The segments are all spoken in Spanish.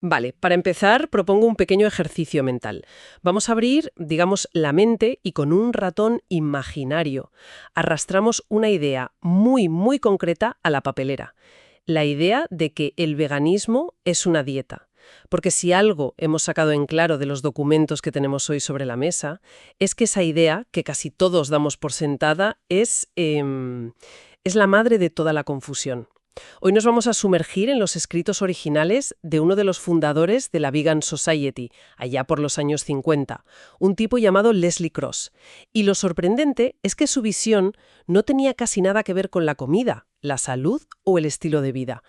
Vale, para empezar propongo un pequeño ejercicio mental. Vamos a abrir, digamos, la mente y con un ratón imaginario arrastramos una idea muy, muy concreta a la papelera. La idea de que el veganismo es una dieta. Porque si algo hemos sacado en claro de los documentos que tenemos hoy sobre la mesa, es que esa idea, que casi todos damos por sentada, es la madre de toda la confusión. Hoy nos vamos a sumergir en los escritos originales de uno de los fundadores de la Vegan Society, allá por los años 50, un tipo llamado Leslie Cross. Y lo sorprendente es que su visión no tenía casi nada que ver con la comida, la salud o el estilo de vida.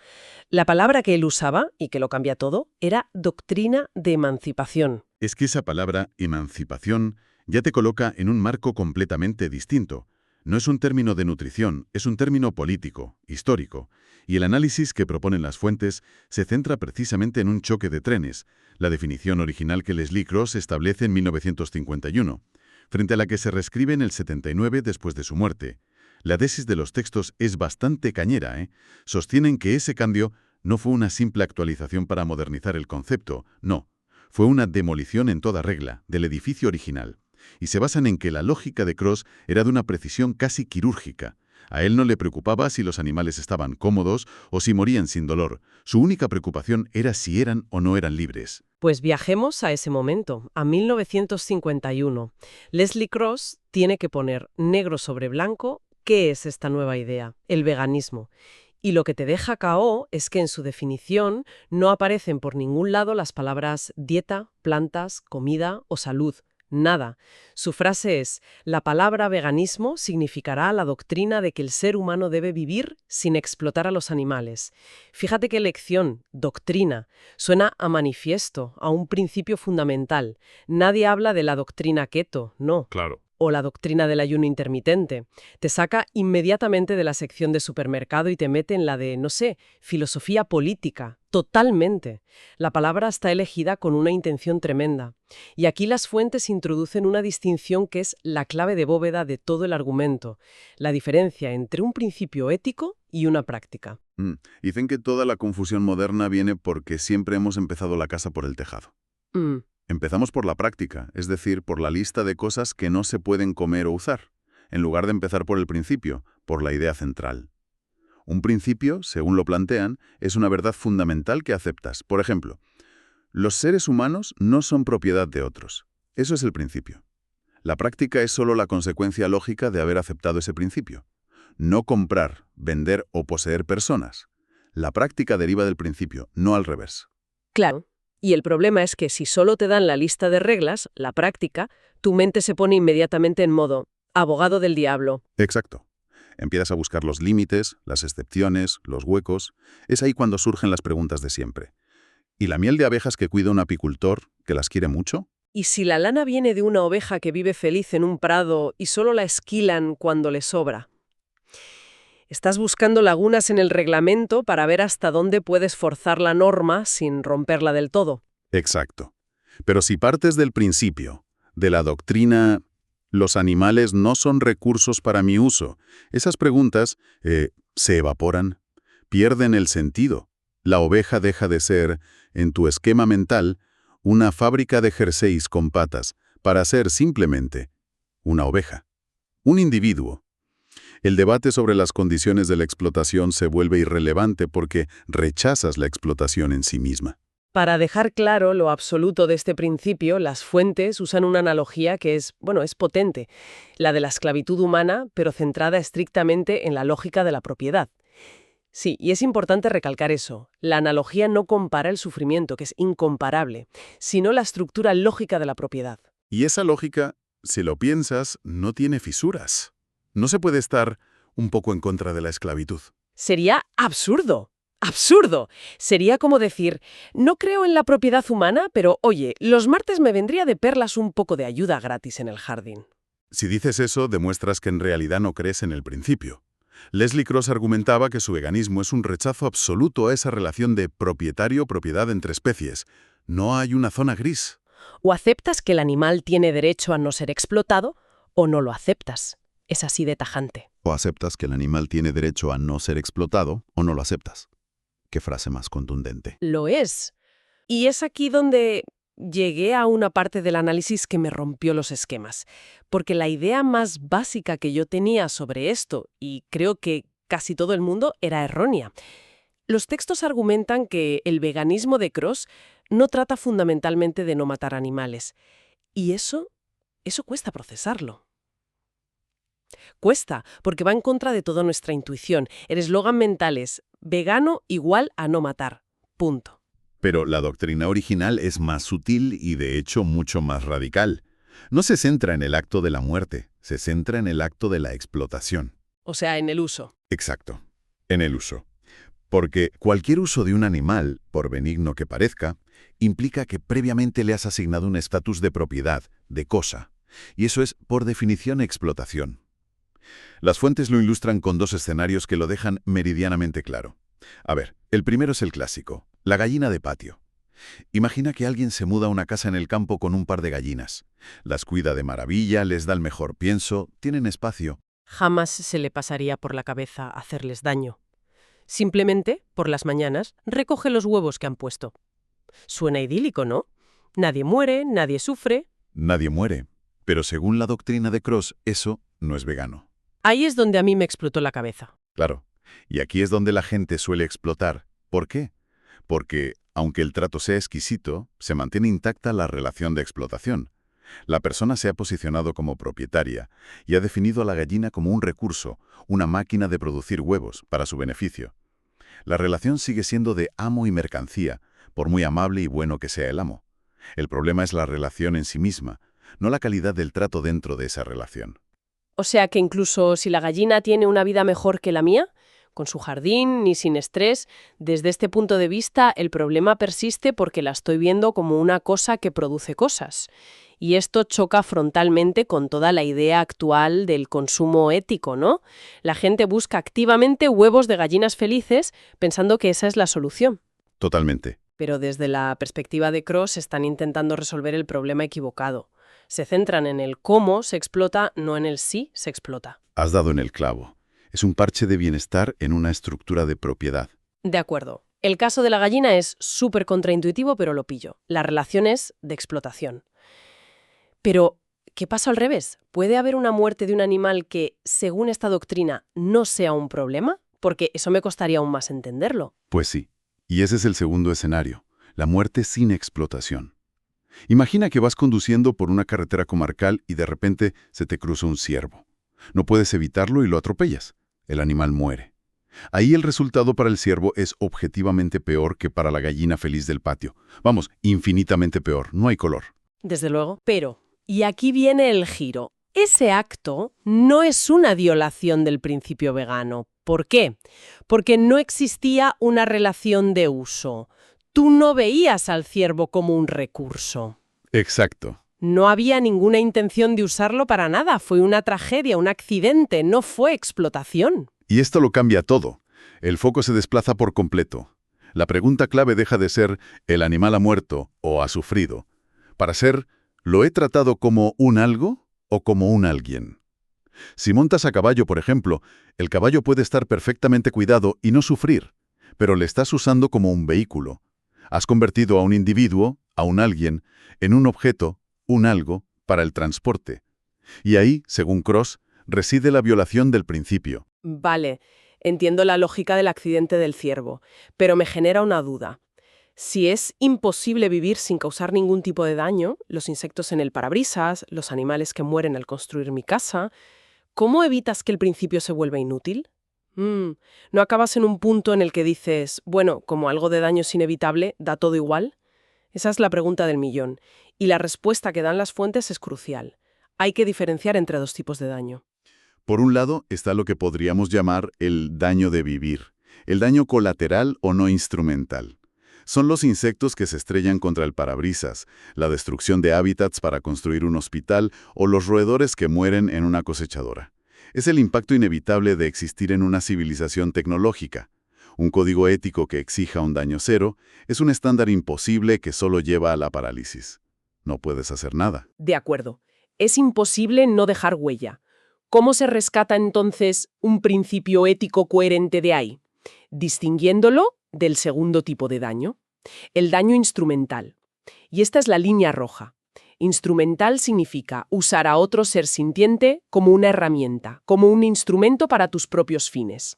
La palabra que él usaba, y que lo cambia todo, era doctrina de emancipación. Es que esa palabra, emancipación, ya te coloca en un marco completamente distinto. No es un término de nutrición, es un término político, histórico. Y el análisis que proponen las fuentes se centra precisamente en un choque de trenes, la definición original que Leslie Cross establece en 1951, frente a la que se reescribe en el 79 después de su muerte. La tesis de los textos es bastante cañera, ¿eh? Sostienen que ese cambio no fue una simple actualización para modernizar el concepto, no. Fue una demolición en toda regla del edificio original. Y se basan en que la lógica de Cross era de una precisión casi quirúrgica. A él no le preocupaba si los animales estaban cómodos o si morían sin dolor. Su única preocupación era si eran o no eran libres. Pues viajemos a ese momento, a 1951. Leslie Cross tiene que poner negro sobre blanco qué es esta nueva idea, el veganismo. Y lo que te deja KO es que en su definición no aparecen por ningún lado las palabras dieta, plantas, comida o salud. Nada. Su frase es: la palabra veganismo significará la doctrina de que el ser humano debe vivir sin explotar a los animales. Fíjate qué lección, doctrina. Suena a manifiesto, a un principio fundamental. Nadie habla de la doctrina keto, no. Claro. O la doctrina del ayuno intermitente. Te saca inmediatamente de la sección de supermercado y te mete en la de, no sé, filosofía política. Totalmente. La palabra está elegida con una intención tremenda. Y aquí las fuentes introducen una distinción que es la clave de bóveda de todo el argumento. La diferencia entre un principio ético y una práctica. Dicen que toda la confusión moderna viene porque siempre hemos empezado la casa por el tejado. Empezamos por la práctica, es decir, por la lista de cosas que no se pueden comer o usar, en lugar de empezar por el principio, por la idea central. Un principio, según lo plantean, es una verdad fundamental que aceptas. Por ejemplo, los seres humanos no son propiedad de otros. Eso es el principio. La práctica es solo la consecuencia lógica de haber aceptado ese principio. No comprar, vender o poseer personas. La práctica deriva del principio, no al revés. Claro. Y el problema es que si solo te dan la lista de reglas, la práctica, tu mente se pone inmediatamente en modo abogado del diablo. Exacto. Empiezas a buscar los límites, las excepciones, los huecos. Es ahí cuando surgen las preguntas de siempre. ¿Y la miel de abejas que cuida un apicultor, que las quiere mucho? ¿Y si la lana viene de una oveja que vive feliz en un prado y solo la esquilan cuando le sobra? Estás buscando lagunas en el reglamento para ver hasta dónde puedes forzar la norma sin romperla del todo. Exacto. Pero si partes del principio, de la doctrina, los animales no son recursos para mi uso, esas preguntas se evaporan, pierden el sentido. La oveja deja de ser, en tu esquema mental, una fábrica de jerseys con patas, para ser simplemente una oveja, un individuo. El debate sobre las condiciones de la explotación se vuelve irrelevante porque rechazas la explotación en sí misma. Para dejar claro lo absoluto de este principio, las fuentes usan una analogía que es potente, la de la esclavitud humana, pero centrada estrictamente en la lógica de la propiedad. Sí, y es importante recalcar eso. La analogía no compara el sufrimiento, que es incomparable, sino la estructura lógica de la propiedad. Y esa lógica, si lo piensas, no tiene fisuras. No se puede estar un poco en contra de la esclavitud. Sería absurdo. ¡Absurdo! Sería como decir, no creo en la propiedad humana, pero oye, los martes me vendría de perlas un poco de ayuda gratis en el jardín. Si dices eso, demuestras que en realidad no crees en el principio. Leslie Cross argumentaba que su veganismo es un rechazo absoluto a esa relación de propietario-propiedad entre especies. No hay una zona gris. O aceptas que el animal tiene derecho a no ser explotado, o no lo aceptas. Es así de tajante. O aceptas que el animal tiene derecho a no ser explotado, o no lo aceptas. ¿Qué frase más contundente? Lo es. Y es aquí donde llegué a una parte del análisis que me rompió los esquemas, porque la idea más básica que yo tenía sobre esto, y creo que casi todo el mundo, era errónea. Los textos argumentan que el veganismo de Cross no trata fundamentalmente de no matar animales, y eso cuesta procesarlo. Cuesta, porque va en contra de toda nuestra intuición. El eslogan mental es vegano igual a no matar. Punto. Pero la doctrina original es más sutil y de hecho mucho más radical. No se centra en el acto de la muerte, se centra en el acto de la explotación. O sea, en el uso. Exacto, en el uso. Porque cualquier uso de un animal, por benigno que parezca, implica que previamente le has asignado un estatus de propiedad, de cosa. Y eso es, por definición, explotación. Las fuentes lo ilustran con dos escenarios que lo dejan meridianamente claro. A ver, el primero es el clásico, la gallina de patio. Imagina que alguien se muda a una casa en el campo con un par de gallinas. Las cuida de maravilla, les da el mejor pienso, tienen espacio. Jamás se le pasaría por la cabeza hacerles daño. Simplemente, por las mañanas, recoge los huevos que han puesto. Suena idílico, ¿no? Nadie muere, nadie sufre. Nadie muere. Pero según la doctrina de Cross, eso no es vegano. Ahí es donde a mí me explotó la cabeza. Claro. Y aquí es donde la gente suele explotar. ¿Por qué? Porque, aunque el trato sea exquisito, se mantiene intacta la relación de explotación. La persona se ha posicionado como propietaria y ha definido a la gallina como un recurso, una máquina de producir huevos para su beneficio. La relación sigue siendo de amo y mercancía, por muy amable y bueno que sea el amo. El problema es la relación en sí misma, no la calidad del trato dentro de esa relación. O sea que incluso si la gallina tiene una vida mejor que la mía, con su jardín ni sin estrés, desde este punto de vista el problema persiste porque la estoy viendo como una cosa que produce cosas. Y esto choca frontalmente con toda la idea actual del consumo ético, ¿no? La gente busca activamente huevos de gallinas felices pensando que esa es la solución. Totalmente. Pero desde la perspectiva de Cross están intentando resolver el problema equivocado. Se centran en el cómo se explota, no en el sí se explota. Has dado en el clavo. Es un parche de bienestar en una estructura de propiedad. De acuerdo. El caso de la gallina es súper contraintuitivo, pero lo pillo. La relación es de explotación. Pero, ¿qué pasa al revés? ¿Puede haber una muerte de un animal que, según esta doctrina, no sea un problema? Porque eso me costaría aún más entenderlo. Pues sí. Y ese es el segundo escenario, la muerte sin explotación. Imagina que vas conduciendo por una carretera comarcal y de repente se te cruza un ciervo. No puedes evitarlo y lo atropellas. El animal muere. Ahí el resultado para el ciervo es objetivamente peor que para la gallina feliz del patio. Vamos, infinitamente peor, no hay color. Desde luego. Pero, y aquí viene el giro. Ese acto no es una violación del principio vegano. ¿Por qué? Porque no existía una relación de uso. Tú no veías al ciervo como un recurso. Exacto. No había ninguna intención de usarlo para nada. Fue una tragedia, un accidente, no fue explotación. Y esto lo cambia todo. El foco se desplaza por completo. La pregunta clave deja de ser ¿el animal ha muerto o ha sufrido? Para ser ¿lo he tratado como un algo o como un alguien? Si montas a caballo, por ejemplo, el caballo puede estar perfectamente cuidado y no sufrir, pero le estás usando como un vehículo. Has convertido a un individuo, a un alguien, en un objeto, un algo, para el transporte. Y ahí, según Cross, reside la violación del principio. Vale, entiendo la lógica del accidente del ciervo, pero me genera una duda. Si es imposible vivir sin causar ningún tipo de daño, los insectos en el parabrisas, los animales que mueren al construir mi casa, ¿cómo evitas que el principio se vuelva inútil? ¿No acabas en un punto en el que dices, bueno, como algo de daño es inevitable, da todo igual? Esa es la pregunta del millón, y la respuesta que dan las fuentes es crucial. Hay que diferenciar entre dos tipos de daño. Por un lado está lo que podríamos llamar el daño de vivir, el daño colateral o no instrumental. Son los insectos que se estrellan contra el parabrisas, la destrucción de hábitats para construir un hospital o los roedores que mueren en una cosechadora. Es el impacto inevitable de existir en una civilización tecnológica. Un código ético que exija un daño cero es un estándar imposible que solo lleva a la parálisis. No puedes hacer nada. De acuerdo. Es imposible no dejar huella. ¿Cómo se rescata entonces un principio ético coherente de ahí? Distinguiéndolo del segundo tipo de daño. El daño instrumental. Y esta es la línea roja. Instrumental significa usar a otro ser sintiente como una herramienta, como un instrumento para tus propios fines.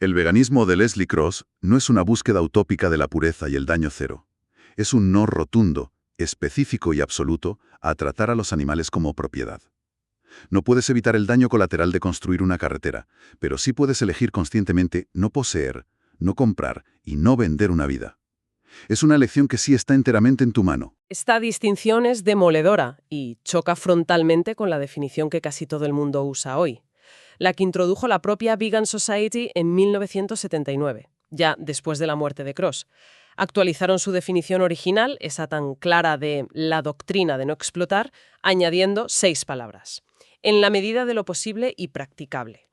El veganismo de Leslie Cross no es una búsqueda utópica de la pureza y el daño cero. Es un no rotundo, específico y absoluto a tratar a los animales como propiedad. No puedes evitar el daño colateral de construir una carretera, pero sí puedes elegir conscientemente no poseer, no comprar y no vender una vida. Es una elección que sí está enteramente en tu mano. Esta distinción es demoledora y choca frontalmente con la definición que casi todo el mundo usa hoy, la que introdujo la propia Vegan Society en 1979, ya después de la muerte de Cross. Actualizaron su definición original, esa tan clara de la doctrina de no explotar, añadiendo 6 palabras. En la medida de lo posible y practicable.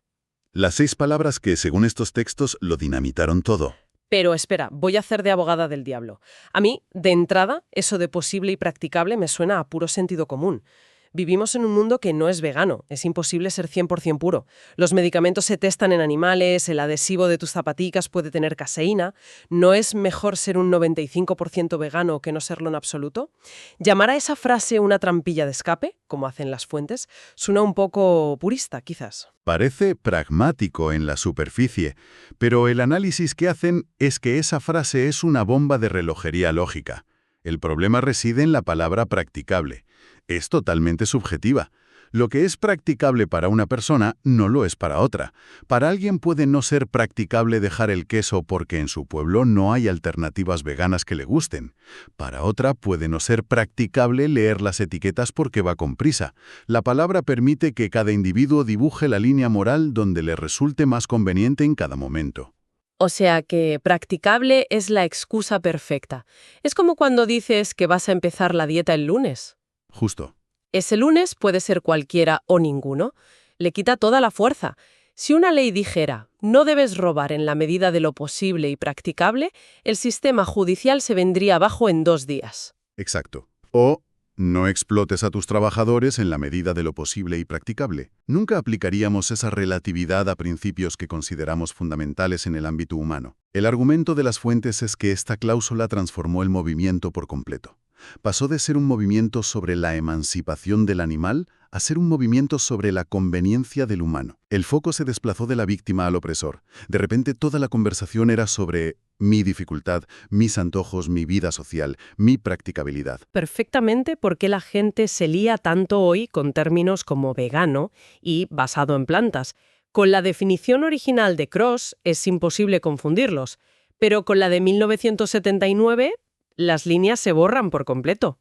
Las 6 palabras que, según estos textos, lo dinamitaron todo. Pero espera, voy a hacer de abogada del diablo. A mí, de entrada, eso de posible y practicable me suena a puro sentido común. Vivimos en un mundo que no es vegano, es imposible ser 100% puro. Los medicamentos se testan en animales, el adhesivo de tus zapaticas puede tener caseína. ¿No es mejor ser un 95% vegano que no serlo en absoluto? Llamar a esa frase una trampilla de escape, como hacen las fuentes, suena un poco purista, quizás. Parece pragmático en la superficie, pero el análisis que hacen es que esa frase es una bomba de relojería lógica. El problema reside en la palabra practicable. Es totalmente subjetiva. Lo que es practicable para una persona no lo es para otra. Para alguien puede no ser practicable dejar el queso porque en su pueblo no hay alternativas veganas que le gusten. Para otra puede no ser practicable leer las etiquetas porque va con prisa. La palabra permite que cada individuo dibuje la línea moral donde le resulte más conveniente en cada momento. O sea que practicable es la excusa perfecta. Es como cuando dices que vas a empezar la dieta el lunes. Justo. Ese lunes puede ser cualquiera o ninguno. Le quita toda la fuerza. Si una ley dijera, no debes robar en la medida de lo posible y practicable, el sistema judicial se vendría abajo en 2 días. Exacto. O no explotes a tus trabajadores en la medida de lo posible y practicable. Nunca aplicaríamos esa relatividad a principios que consideramos fundamentales en el ámbito humano. El argumento de las fuentes es que esta cláusula transformó el movimiento por completo. Pasó de ser un movimiento sobre la emancipación del animal a ser un movimiento sobre la conveniencia del humano. El foco se desplazó de la víctima al opresor. De repente toda la conversación era sobre mi dificultad, mis antojos, mi vida social, mi practicabilidad. Perfectamente por qué la gente se lía tanto hoy con términos como vegano y basado en plantas. Con la definición original de Cross es imposible confundirlos, pero con la de 1979 las líneas se borran por completo.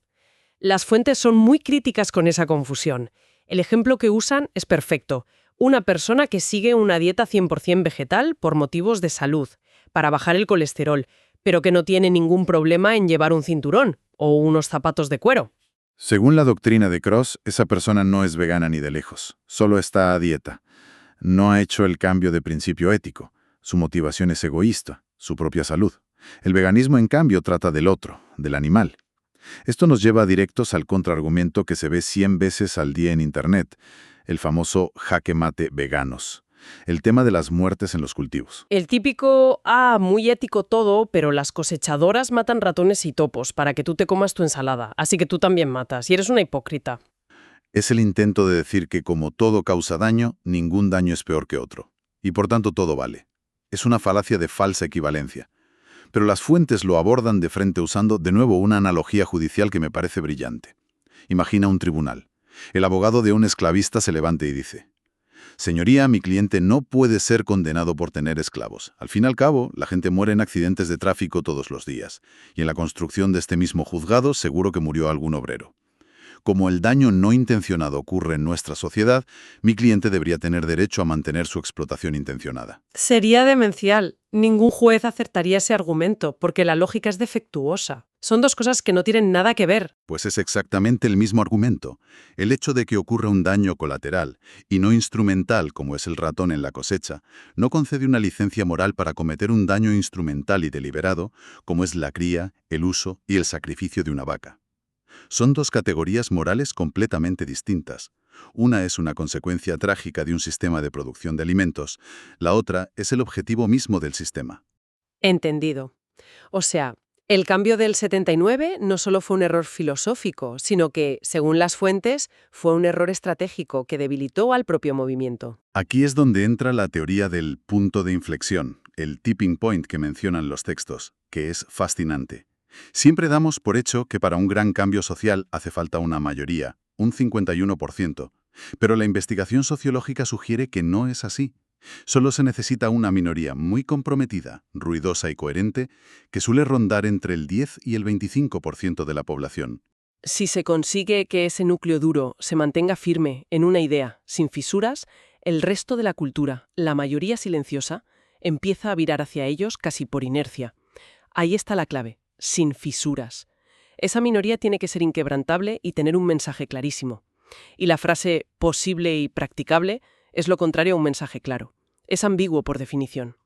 Las fuentes son muy críticas con esa confusión. El ejemplo que usan es perfecto. Una persona que sigue una dieta 100% vegetal por motivos de salud, para bajar el colesterol, pero que no tiene ningún problema en llevar un cinturón o unos zapatos de cuero. Según la doctrina de Cross, esa persona no es vegana ni de lejos, solo está a dieta. No ha hecho el cambio de principio ético. Su motivación es egoísta, su propia salud. El veganismo, en cambio, trata del otro, del animal. Esto nos lleva directos al contraargumento que se ve 100 veces al día en Internet, el famoso jaque mate veganos, el tema de las muertes en los cultivos. El típico, muy ético todo, pero las cosechadoras matan ratones y topos para que tú te comas tu ensalada, así que tú también matas, y eres una hipócrita. Es el intento de decir que como todo causa daño, ningún daño es peor que otro, y por tanto todo vale. Es una falacia de falsa equivalencia. Pero las fuentes lo abordan de frente usando, de nuevo, una analogía judicial que me parece brillante. Imagina un tribunal. El abogado de un esclavista se levanta y dice: «Señoría, mi cliente no puede ser condenado por tener esclavos. Al fin y al cabo, la gente muere en accidentes de tráfico todos los días. Y en la construcción de este mismo juzgado seguro que murió algún obrero. Como el daño no intencionado ocurre en nuestra sociedad, mi cliente debería tener derecho a mantener su explotación intencionada». Sería demencial. Ningún juez aceptaría ese argumento, porque la lógica es defectuosa. Son dos cosas que no tienen nada que ver. Pues es exactamente el mismo argumento. El hecho de que ocurra un daño colateral, y no instrumental como es el ratón en la cosecha, no concede una licencia moral para cometer un daño instrumental y deliberado, como es la cría, el uso y el sacrificio de una vaca. Son dos categorías morales completamente distintas. Una es una consecuencia trágica de un sistema de producción de alimentos, la otra es el objetivo mismo del sistema. Entendido. O sea, El cambio del 79 no solo fue un error filosófico, sino que, según las fuentes, fue un error estratégico que debilitó al propio movimiento. Aquí es donde entra la teoría del punto de inflexión, el tipping point que mencionan los textos, que es fascinante. Siempre damos por hecho que para un gran cambio social hace falta una mayoría, un 51%, pero la investigación sociológica sugiere que no es así. Solo se necesita una minoría muy comprometida, ruidosa y coherente, que suele rondar entre el 10 y el 25% de la población. Si se consigue que ese núcleo duro se mantenga firme en una idea, sin fisuras, el resto de la cultura, la mayoría silenciosa, empieza a virar hacia ellos casi por inercia. Ahí está la clave, sin fisuras. Esa minoría tiene que ser inquebrantable y tener un mensaje clarísimo. Y la frase posible y practicable es lo contrario a un mensaje claro. Es ambiguo por definición.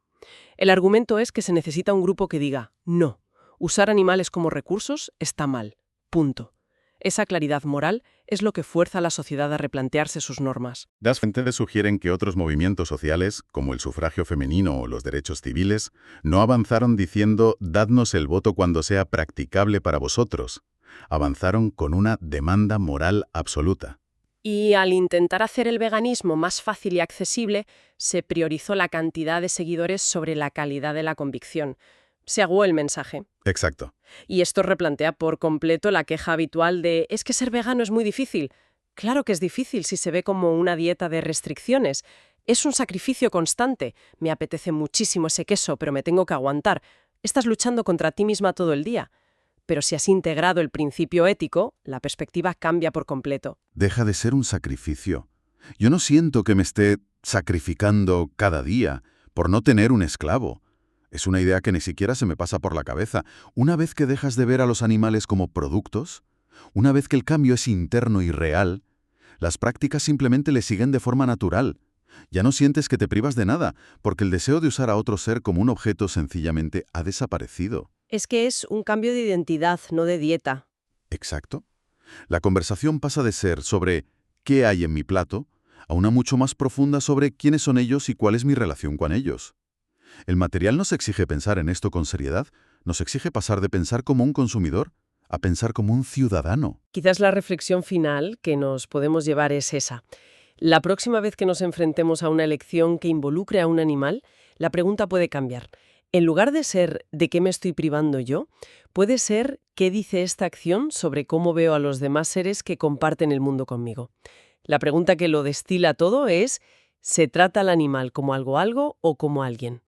El argumento es que se necesita un grupo que diga, no, usar animales como recursos está mal. Punto. Esa claridad moral es lo que fuerza a la sociedad a replantearse sus normas. Las fuentes sugieren que otros movimientos sociales, como el sufragio femenino o los derechos civiles, no avanzaron diciendo «dadnos el voto cuando sea practicable para vosotros». Avanzaron con una demanda moral absoluta. Y al intentar hacer el veganismo más fácil y accesible, se priorizó la cantidad de seguidores sobre la calidad de la convicción. Se aguó el mensaje. Exacto. Y esto replantea por completo la queja habitual de «es que ser vegano es muy difícil». Claro que es difícil si se ve como una dieta de restricciones. Es un sacrificio constante. Me apetece muchísimo ese queso, pero me tengo que aguantar. Estás luchando contra ti misma todo el día. Pero si has integrado el principio ético, la perspectiva cambia por completo. Deja de ser un sacrificio. Yo no siento que me esté sacrificando cada día por no tener un esclavo. Es una idea que ni siquiera se me pasa por la cabeza. Una vez que dejas de ver a los animales como productos, una vez que el cambio es interno y real, las prácticas simplemente le siguen de forma natural. Ya no sientes que te privas de nada, porque el deseo de usar a otro ser como un objeto sencillamente ha desaparecido. Es que es un cambio de identidad, no de dieta. Exacto. La conversación pasa de ser sobre ¿qué hay en mi plato? A una mucho más profunda sobre quiénes son ellos y cuál es mi relación con ellos. El material nos exige pensar en esto con seriedad, nos exige pasar de pensar como un consumidor a pensar como un ciudadano. Quizás la reflexión final que nos podemos llevar es esa. La próxima vez que nos enfrentemos a una elección que involucre a un animal, la pregunta puede cambiar. En lugar de ser ¿de qué me estoy privando yo?, puede ser ¿qué dice esta acción sobre cómo veo a los demás seres que comparten el mundo conmigo? La pregunta que lo destila todo es ¿se trata al animal como algo o como alguien?